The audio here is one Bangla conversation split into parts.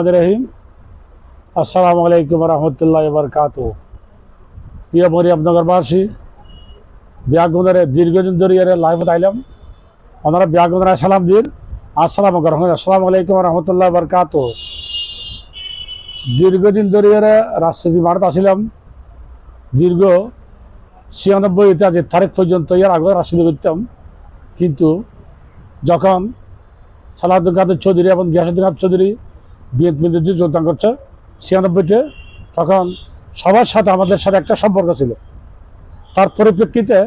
রহিম আসসালামু আলাইকুম রহমতুল্লাহ বরকাত। প্রিয় মরিয়মনগরবাসী, ব্যাগুনের দীর্ঘদিন ধরে লাইভত আইলাম। ওনারা ব্যাগুনের সালাম দিন। আসসালামু আলাইকুম রহমতুল্লাহ বরকাত। দীর্ঘদিন ধরে রাজনীতি ভারত আসিলাম। দীর্ঘ 96 আজ তারিখ পর্যন্ত এর আগে রাজনীতি করতাম, কিন্তু যখন সালাউদ্দিন কাদের চৌধুরী এবং গিয়াসউদ্দিন চৌধুরী বিএনপিতে যোগদান করছে 96-তে, তখন সবার সাথে আমাদের সাথে একটা সম্পর্ক ছিল। তার পরিপ্রেক্ষিতে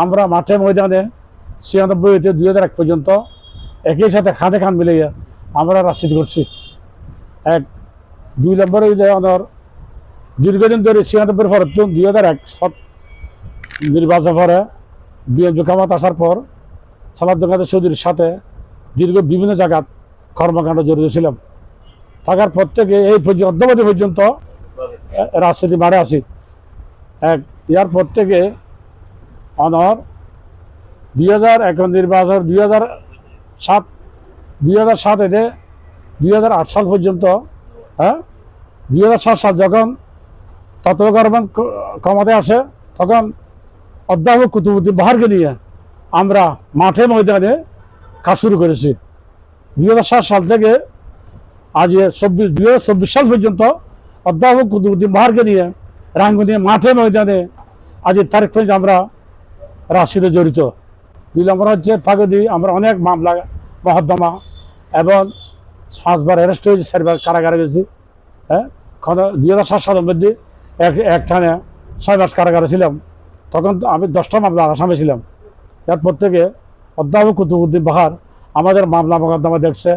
আমরা মাঠে ময়দানে 96-তে 2001 পর্যন্ত একই সাথে খাদে খান মিলিয়ে আমরা রাজনীতি করছি। এক 2 নম্বরে আমার দীর্ঘদিন ধরে 96 পর 2001 নির্বাচন পরে বিএনপি ক্ষমতা আসার পর সালাউদ্দিন কাদের চৌধুরীর সাথে দীর্ঘ বিভিন্ন জায়গায় কর্মকাণ্ড জড়িত ছিলাম। থাকার পর থেকে এই অদ্যাবধি পর্যন্ত রাজনীতি বাড়ে আসি। ইয়ার পর থেকে আমার 2001 নির্বাচন 2007 এতে 2008 সাল পর্যন্ত, 2007 সাল যখন তত্ত্বাবধায়ক গভর্নমেন্ট ক্ষমতায় আসে, তখন অধ্যাপক কুতুবউদ্দিন বাহারকে নিয়ে আমরা মাঠে ময়দানে কাজ শুরু করেছি। 2007 সাল থেকে আজ 2024 সাল পর্যন্ত অধ্যাপক কুতুবউদ্দিন বাহারকে নিয়ে রাঙ্গুনিয়া মাঠে ময়দানে আজ তারিখ পর্যন্ত আমরা রাজনীতিতে জড়িত। 2 নম্বর হচ্ছে ফাগদি, আমরা অনেক মামলা মকদ্দমা এবং 5 বার অ্যারেস্ট হয়েছি, 4 বার কারাগারে গেছি। 2007 সালের মধ্যে একখানে 6 মাস কারাগারে ছিলাম। তখন আমি 10টা মামলা আসামি ছিলাম। এরপর থেকে অধ্যাপক কুতুবউদ্দিন বাহার আমাদের মামলা মকদ্দমা দেখছে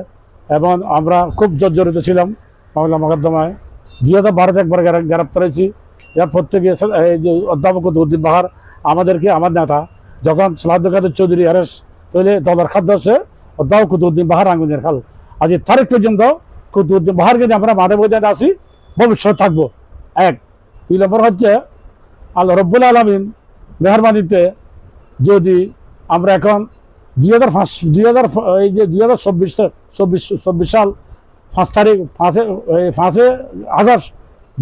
এবং আমরা খুব জর্জরিত ছিলাম মামলা মকদ্দমায়। 2012-তে একবার গ্রেপ্তার হয়েছি। এরপর থেকে এই যে অধ্যাপক কুতুবউদ্দিন বাহার আমাদেরকে, আমার নেতা যখন সালাউদ্দিন কাদের চৌধুরী অ্যারেস্ট হইলে দলের খাদ্য আছে অধ্যাপক কুতুবউদ্দিন বাহার আঙ্গুনের খাল। আজ তারিখ পর্যন্ত কুতুবউদ্দিন বাহারকে নিয়ে আমরা মাঠে ময়দানে আসি, ভবিষ্যৎ থাকবো। 2 নম্বর হচ্ছে আল্লাহ রব্বুল আলামিন মেহরবানিতে যদি আমরা এখন 2024 সাল 5 আগস্ট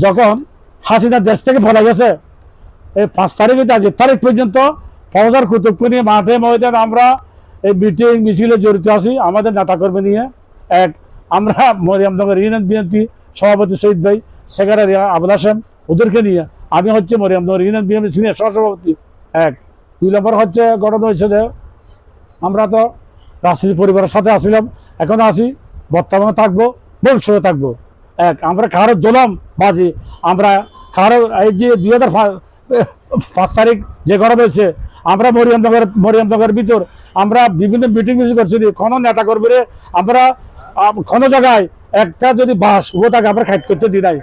যখন হাসিনা দেশ থেকে ফেলা গেছে, এই 5 তারিখে আজ তারিখ পর্যন্ত ফৌজার কুতুবকে নিয়ে মাঠে ময়দানে আমরা এই মিটিং মিছিলে জড়িত আছি আমাদের নেতাকর্মী নিয়ে। আমরা মরিয়মনগর ইউনিয়ন বিএনপি সভাপতি শহীদ ভাই, সেক্রেটারি আবুল হাসেম, ওদেরকে নিয়ে আমি হচ্ছে মরিয়মনগর ইউনিয়ন বিএনপি সিনিয়র সহসভাপতি। 2 নম্বর হচ্ছে ঘটনা হয়েছে যে আমরা তো রাজনীতি পরিবারের সাথে আসছিলাম, এখনো আছি, বর্তমানে থাকবো, ভবিষ্যতে থাকবো। আমরা কারো জোলাম বাজি, আমরা কারো এই যে 2005 তারিখ যে ঘটনা হয়েছে, আমরা মরিয়মনগরের ভিতর আমরা বিভিন্ন মিটিং মিছিল করছি। কোনো নেতা কর্মীরে আমরা কোনো জায়গায় একটা যদি বাস ও তাকে আমরা খাইট করতে দিই নাই।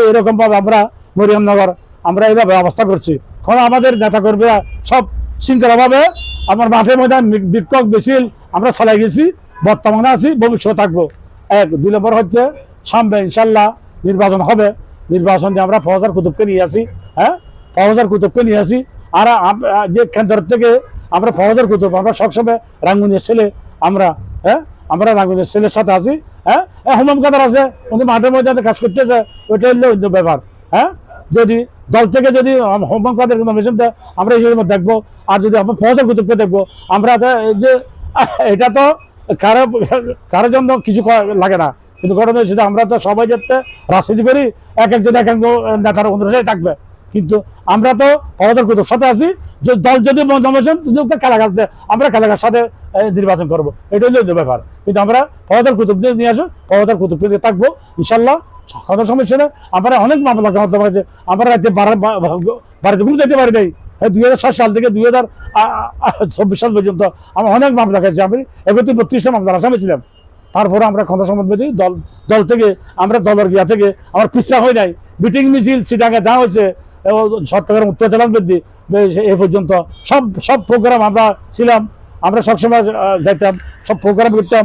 এরকমভাবে আমরা মরিয়মনগর আমরা এইভাবে অবস্থা করছি। কারণ আমাদের নেতা কর্মীরা সব শৃঙ্খলাভাবে আমার মাঠে ময়দান বিক্ষোভ মিছিল আমরা চালাই গেছি, বর্তমানে আছি, ভবিষ্যৎ থাকবো। 2 নম্বর হচ্ছে সামনে ইনশাল্লাহ নির্বাচন হবে। নির্বাচন দিয়ে আমরা ফৌজার কুতুবকে নিয়ে আসি। ফৌজার কুতুবকে নিয়ে আসি। আর যে কেন্দ্র থেকে আমরা ফৌজার কুতুব, আমরা সবসময় রাঙ্গুনিয়ার ছেলে, আমরা রাঙ্গুনিয়ার ছেলের সাথে আছি। হুমাম কাদের আছে, উনি মাঠে ময়দানে কাজ করতেছে, ওইটা হলো অন্য ব্যাপার। যদি দল থেকে যদি হুমাম কাদের নমিনেশন দেয় আমরা এই দেখবো, আর যদি আমরা ফৌজার কুতুবকে দেখবো। আমরা যে এটা তো কারোর জন্য কিছু লাগে না, কিন্তু ঘটনা হচ্ছে আমরা তো সবাই যাতে রাজনীতি করি, একজন নেতার অনুসারে থাকবে, কিন্তু আমরা তো ফৌজার কুতুব সাথে আছি। যে দল যদি নমিনেশন কালাগাছ দেয় আমরা কালাগাছ সাথে নির্বাচন করবো, এটা হলো ব্যাপার। কিন্তু আমরা ফৌজার কুতুব নিয়ে আসো, ফৌজার কুতুব নিয়ে থাকবো ইনশাল্লাহ, কোনো সমস্যা নেই। আমরা অনেক মামলা করতে পারি, আমরা রাজ্যে বাড়িতে ঘুম যেতে পারি নাই। 2007 সাল থেকে 2024 সাল পর্যন্ত আমরা অনেক মামলা খেয়েছি। আমি 32টা মামলার আসামি ছিলাম। তারপরে আমরা ক্ষমতা বেঁধে দল থেকে আমরা দলের গিয়া থেকে আমার পিছলা হয় নাই। মিটিং মিছিল সিটাঙ্গে যা হয়েছে চট্টগ্রাম উত্তর জেলার মধ্যে এ পর্যন্ত সব প্রোগ্রাম আমরা ছিলাম। আমরা সবসময় যাইতাম, সব প্রোগ্রাম করতাম।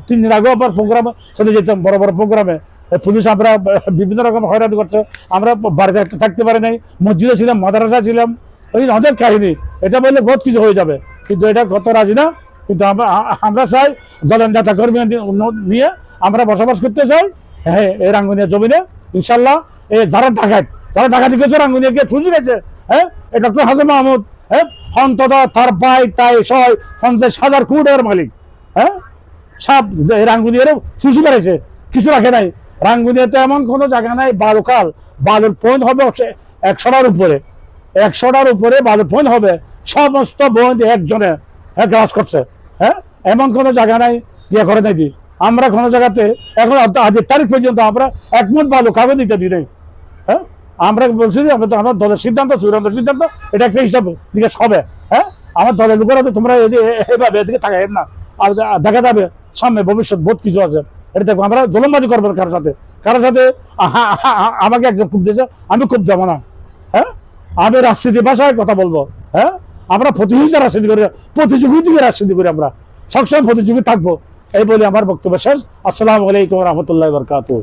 3 দিন আগেও আবার প্রোগ্রামে চলে যেতাম, বড় বড় প্রোগ্রামে। পুলিশ আমরা বিভিন্ন রকম হয়রানি করছে, আমরা বাড়িতে থাকতে পারি নাই, মসজিদে ছিলাম, মাদ্রাসা ছিলাম, ওই অনেক কাহিনী। এটা বললে বহুত কিছু হয়ে যাবে, কিন্তু এটা কত রাজি না। কিন্তু আমরা চাই দলের নেতা কর্মী নিয়ে আমরা বসবাস করতে চাই, হ্যাঁ এই রাঙ্গুনিয়া জমিনে ইনশাল্লাহ। এই যারা ডাকাতি করছে রাঙ্গুনিয়াকে সুযোগ আছে, হ্যাঁ এই ডক্টর হাসান মাহমুদ, হ্যাঁ অন্তত তার ভাই তাই 50,000 কোটি টাকার মালিক, হ্যাঁ সব রাঙ্গুনিয়ারও সুশি বেড়েছে, কিছু রাখে নাই। রাঙ্গুনিয়াতে এমন কোনো জায়গা নাই বালুর পয়েন্ট হবে 100টার উপরে, 100টার উপরে বালুর পয়েন্ট হবে, সমস্ত পয়েন্ট একজনে গ্রাস করছে, হ্যাঁ এমন কোনো জায়গা নাই ইয়ে করে নাকি। আমরা কোনো জায়গাতে এখন আজকের তারিখ পর্যন্ত আমরা 1 মুঠ বালু কাগজ দিতে দিই নাই, হ্যাঁ আমরা বলছি যে আমার দলের সিদ্ধান্ত, চূড়ান্ত সিদ্ধান্ত, এটা একটা হিসাব দিকে হবে, হ্যাঁ আমার দলের লোকেরা তো তোমরা এইভাবে এদিকে তাকাই না, আর দেখা যাবে সামনে ভবিষ্যৎ বহুত কিছু আছে। এটা দেখবো আমরা জলমবাজি করবো কারোর সাথে আমাকে একজন খুব দিয়েছে, আমি খুব যাবো না, হ্যাঁ আমি রাজনীতি ভাষায় কথা বলবো, হ্যাঁ আমরা প্রতিযোগিতা রাজনীতি করি, প্রতিযোগিতা রাজনীতি করি, আমরা সবসময় প্রতিযোগী থাকবো। এই বলে আমার বক্তব্য শেষ। আসসালামু আলাইকুম রহমতুল্লাহ বরকাতুহ।